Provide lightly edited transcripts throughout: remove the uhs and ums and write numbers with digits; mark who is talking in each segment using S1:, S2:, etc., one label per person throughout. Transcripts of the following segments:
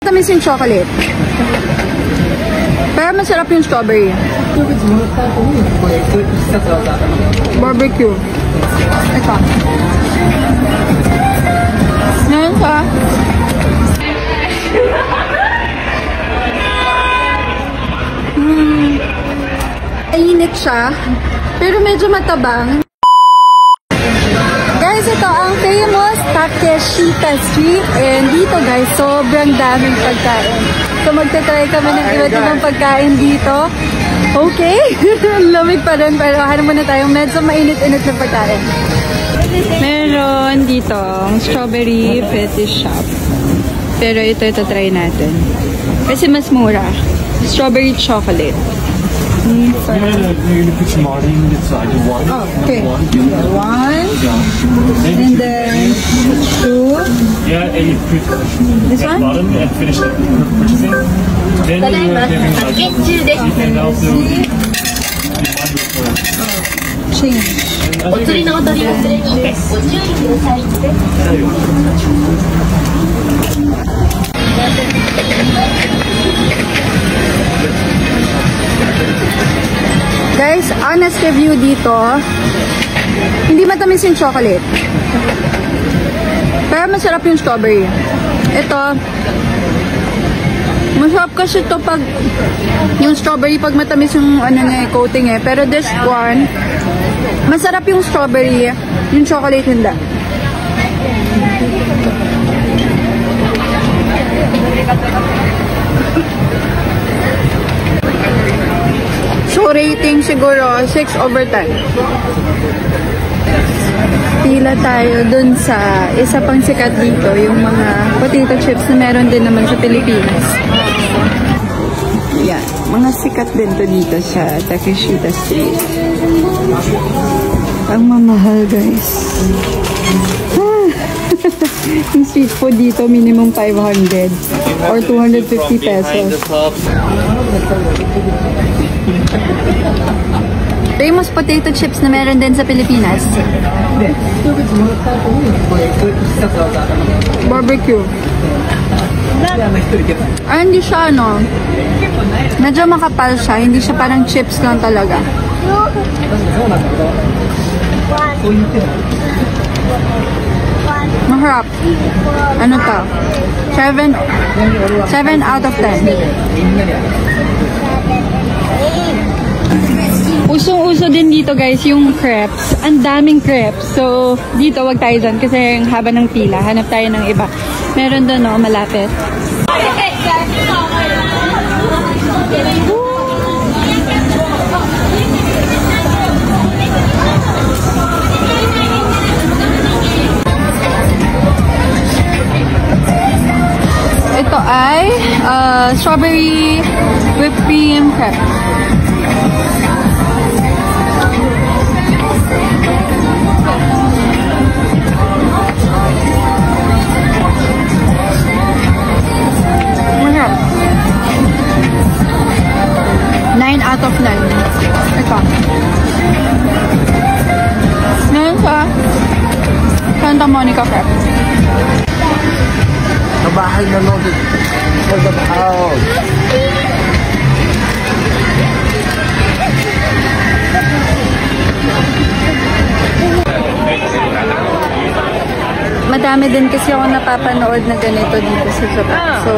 S1: Tamis yung chocolate. Pero masarap yung strawberry. Barbecue. Ito. Ngayon ka. Mainit siya. Pero medyo matabang. Guys, ito ang famous Takeshita Street. And dito guys, sobrang daming pagkain. So magta-try kami ng iba't ibang pagkain dito. Okay. Lamig pa rin. Pero hanap muna tayong medyo mainit-init na pagkain. Meron dito ang strawberry fetish shop. Pero ito try natin. Kasi mas mura. Strawberry chocolate.
S2: You're gonna put some more inside the one.
S1: Oh, okay.
S2: One.
S1: Yeah. And then 2.
S2: Yeah, and you put
S1: This one?
S2: bottom and finish it purchasing. Then you can also
S1: Change. Guys, honest review dito, hindi matamis yung chocolate. Pero masarap yung strawberry. Ito, masarap kasi ito pag, yung strawberry pag matamis yung coating eh. Pero this one, masarap yung strawberry, yung chocolate hindi. So, rating siguro 6/10. Pila tayo dun sa isa pang sikat dito, yung mga potato chips na meron din naman sa Pilipinas. Yan, mga sikat din to dito sa Takeshita Street. Ang mamahal, guys. Yung street food dito, minimum 500 or 250 pesos. Famous potato chips na meron din sa Pilipinas. Barbecue. Ay, hindi siya medyo makapal siya. Hindi siya parang chips lang talaga. Maharap. Ano to? 7 out of 10. Usong-uso din dito guys yung crepes. Ang daming crepes. So, dito wag tayo dyan kasi ang haba ng pila. Hanap tayo ng iba. Meron doon malapit. Ito ay strawberry whipped cream crepe. Masarap. 9 out of 9. Ito. Ngayon sa Santa Monica crepe.
S3: Sa bahay na noon. Sa bahay.
S1: Madami din kasi ako napapanood na ganito dito sa Japan. So,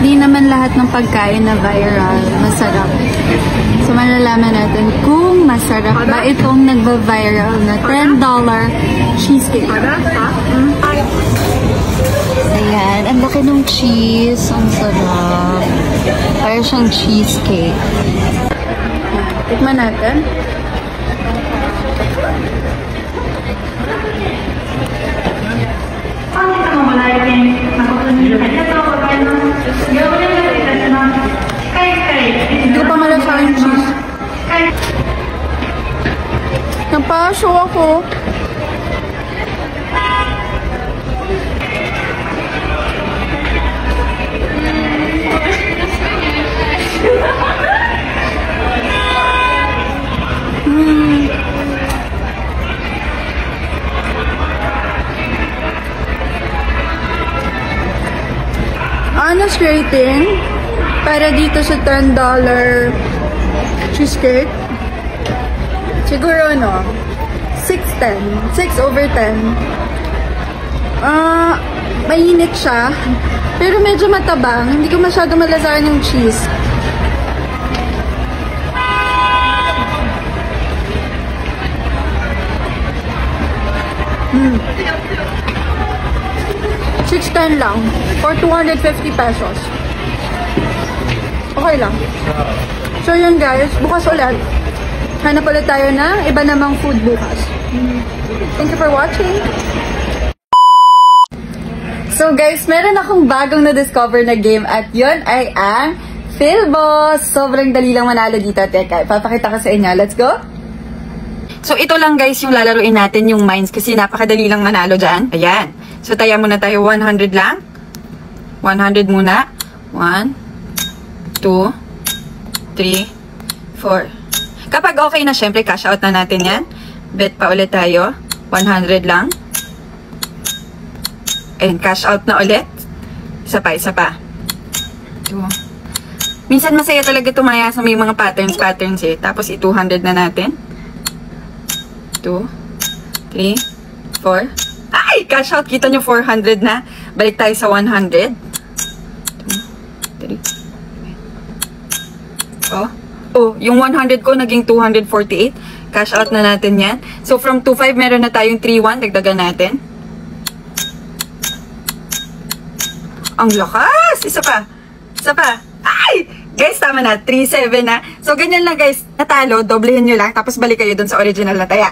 S1: di naman lahat ng pagkain na viral masarap. So, malalaman natin kung masarap ba itong nagba-viral na $10 cheesecake. Ayan, ang laki ng cheese. Ang sarap. Parang siyang cheesecake. Tikman natin. Hindi ko pa malasa yung cheese. Napaso ako. cheese grating para dito sa $10 cheesecake. Siguro, no? 6/10. 6/10. Mainit siya. Pero medyo matabang. Hindi ko masyado malasahan yung cheese. $6.10 lang. For 250 pesos. Okay lang. So yun guys, bukas ulit. Hanap ulit tayo ng iba namang food bukas. Thank you for watching. So guys, meron akong bagong na-discover na game at yun ay ang Philboss. Sobrang dali lang manalo dito. Teka, ipapakita ko sa inyo. Let's go! So ito lang guys yung lalaruin natin, yung mines, kasi napakadali lang manalo dyan. Ayan. So taya muna tayo, 100 lang. 100 muna. 1, 2, 3, 4. Kapag okay na, syempre cash out na natin yan. Bet pa ulit tayo. 100 lang. And cash out na ulit. Isa pa, isa pa. 2. Minsan masaya talaga tumaya sa may mga patterns eh. Tapos i-200 na natin. 2, 3, 4. Ay! Cash out. Kita nyo 400 na. Balik tayo sa 100. 2, 3. Oh, yung 100 ko naging 248. Cash out na natin yan. So from 2.5 meron na tayong 3.1. Dagdagan natin. Ang lakas! Isa pa. Isa pa. Ay! Guys, tama na. 3.7 na. So, ganyan lang guys. Natalo, doblehin nyo lang. Tapos balik kayo dun sa original na taya.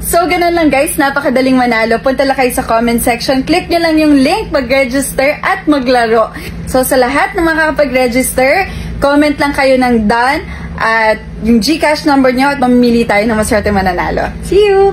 S1: So, ganun lang guys. Napakadaling manalo. Punta lang kayo sa comment section. Click nyo lang yung link, mag-register at maglaro. So, sa lahat na makakapag-register, comment lang kayo ng done at yung GCash number nyo at mamimili tayo ng maswerte mananalo. See you!